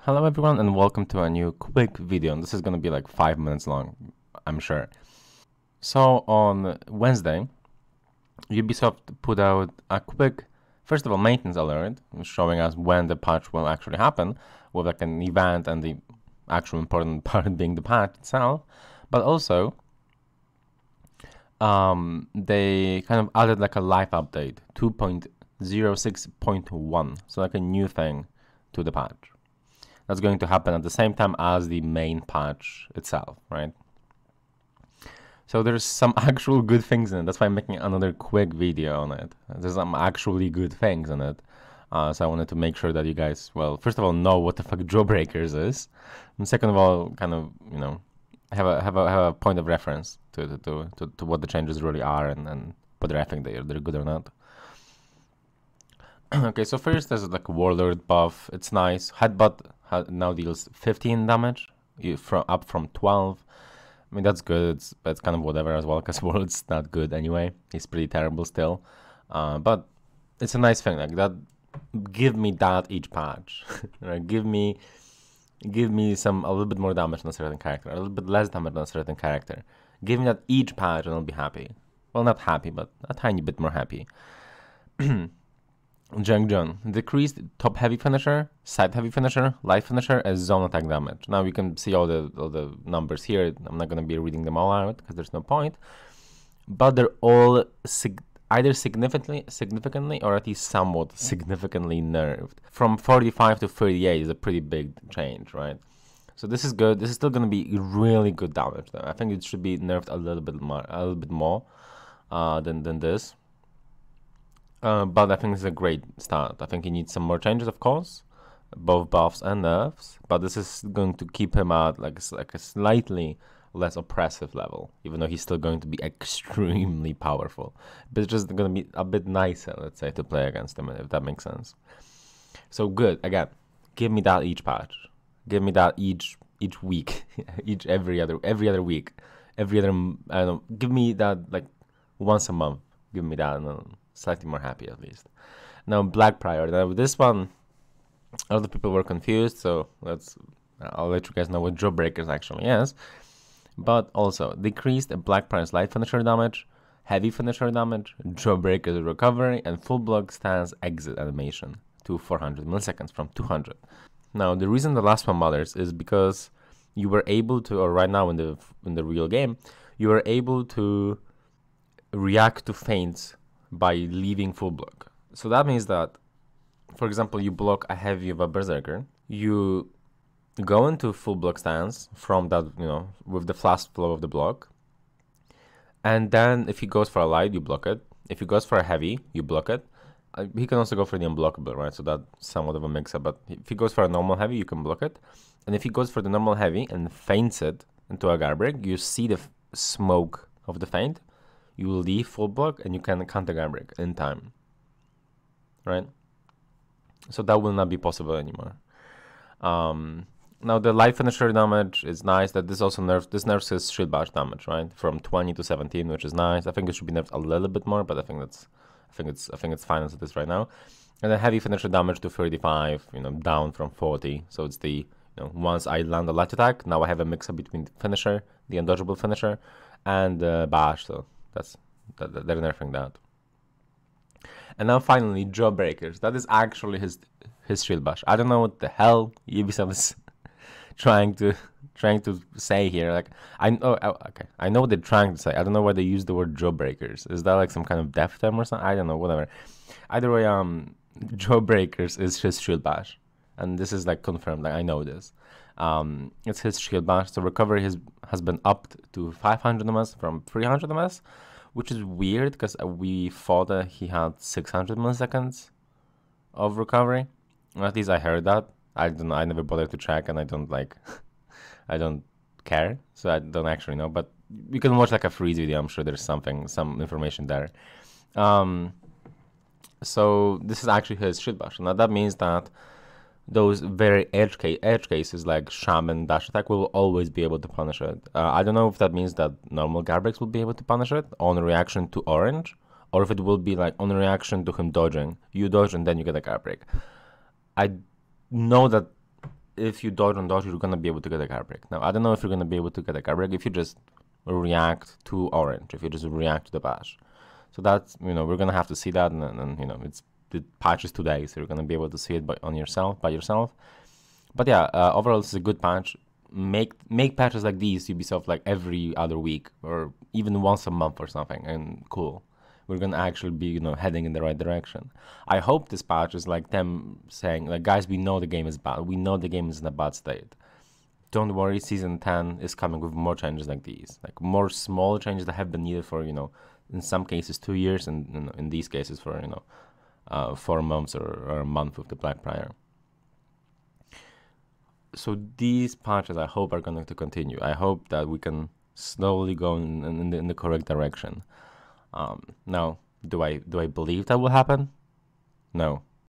Hello everyone and welcome to a new quick video, and this is gonna be like 5 minutes long, I'm sure. So on Wednesday, Ubisoft put out a quick, first of all, maintenance alert showing us when the patch will actually happen, with like an event and the actual important part being the patch itself. But also, they kind of added like a live update, 2.06.1, so like a new thing to the patch. That's going to happen at the same time as the main patch itself, right? So there's some actual good things in it. That's why I'm making another quick video on it. There's some actually good things in it. So I wanted to make sure that you guys, well, first of all, know what the fuck Jawbreakers is, and second of all, kind of, you know, have a point of reference to what the changes really are and whether I think they're good or not. Okay, so first there's like a Warlord buff. It's nice. Headbutt now deals 15 damage, up from 12. I mean, that's good, but it's kind of whatever as well, because Warlord's not good anyway. He's pretty terrible still. But it's a nice thing, like that. Give me that each patch. Right? Give me a little bit more damage on a certain character, a little bit less damage on a certain character. Give me that each patch and I'll be happy. Well, not happy, but a tiny bit more happy. Junk John, decreased top heavy finisher, side heavy finisher, light finisher, as zone attack damage. Now you can see all the numbers here. I'm not gonna be reading them all out because there's no point. But they're all either significantly or at least somewhat significantly nerfed. From 45 to 38 is a pretty big change, right? So this is good. This is still gonna be really good damage though. I think it should be nerfed a little bit more than this. But I think this is a great start. I think he needs some more changes, of course, both buffs and nerfs. But this is going to keep him at like a slightly less oppressive level, even though he's still going to be extremely powerful. But it's just going to be a bit nicer, let's say, to play against him, if that makes sense. So good. Again, give me that each patch. Give me that each week, every other week, I don't know. Give me that like once a month. Give me that. And slightly more happy at least. Now Black Prior. Now this one, a lot of people were confused, so I'll let you guys know what Jawbreakers actually is. But also decreased Black Prior's light finisher damage, heavy finisher damage, Jawbreakers recovery, and full block stance exit animation to 400 milliseconds from 200. Now the reason the last one matters is because you were able to, or right now in the real game, you were able to react to feints by leaving full block. So that means that, for example, you block a heavy of a berserker, you go into full block stance from that, you know, with the fast flow of the block, and then if he goes for a light, you block it. If he goes for a heavy, you block it. He can also go for the unblockable, right? So that's somewhat of a mix-up, but if he goes for a normal heavy, you can block it. And if he goes for the normal heavy and feints it into a garbage, you see the smoke of the feint, you will leave full block and you can counter garbage in time, right? So that will not be possible anymore. Now the light finisher damage is nice. That this also nerfs his shield bash damage, right? From 20 to 17, which is nice. I think it should be nerfed a little bit more, but I think it's fine as it is right now. And then heavy finisher damage to 35, you know, down from 40. So it's the, you know, once I land a light attack, now I have a mix-up between the finisher, the undodgeable finisher, and bash. So they're nerfing that. And now finally, Jawbreakers. That is actually his shield bash. I don't know what the hell Ubisoft is trying to say here. Like I know what they're trying to say. I don't know why they use the word Jawbreakers. Is that like some kind of death term or something? I don't know. Whatever. Either way, Jawbreakers is his shield bash, and this is like confirmed. Like I know this. It's his shield bash. So recovery has been upped to 500 ms from 300 ms, which is weird because we thought that he had 600 milliseconds of recovery. At least I heard that. I don't know. I never bothered to check, and I don't I don't care, so I don't actually know. But you can watch like a freeze video. I'm sure there's some information there. So this is actually his shield bash. Now that means that those very edge cases like Shaman dash attack will always be able to punish it. I don't know if that means that normal Garbrix will be able to punish it on reaction to orange, or if it will be like on reaction to him dodging. You dodge and then you get a Garbrix. I know that if you dodge on dodge, you're gonna be able to get a guard break. Now, I don't know if you're gonna be able to get a guard break if you just react to orange, if you just react to the patch. So that's, we're gonna have to see that, and it's the patch is today, so you're gonna be able to see it by yourself. But yeah, overall, this is a good patch. Make patches like these, Ubisoft, like every other week or even once a month or something, and cool. We're gonna actually be, heading in the right direction. I hope this patch is like them saying, like, guys, we know the game is bad. We know the game is in a bad state. Don't worry, Season 10 is coming with more changes like these. Like, more small changes that have been needed for, in some cases 2 years, and in these cases for, 4 months or a month with the Black Prior. So these patches, I hope, are going to continue. I hope that we can slowly go in the correct direction. Now, do I believe that will happen? No,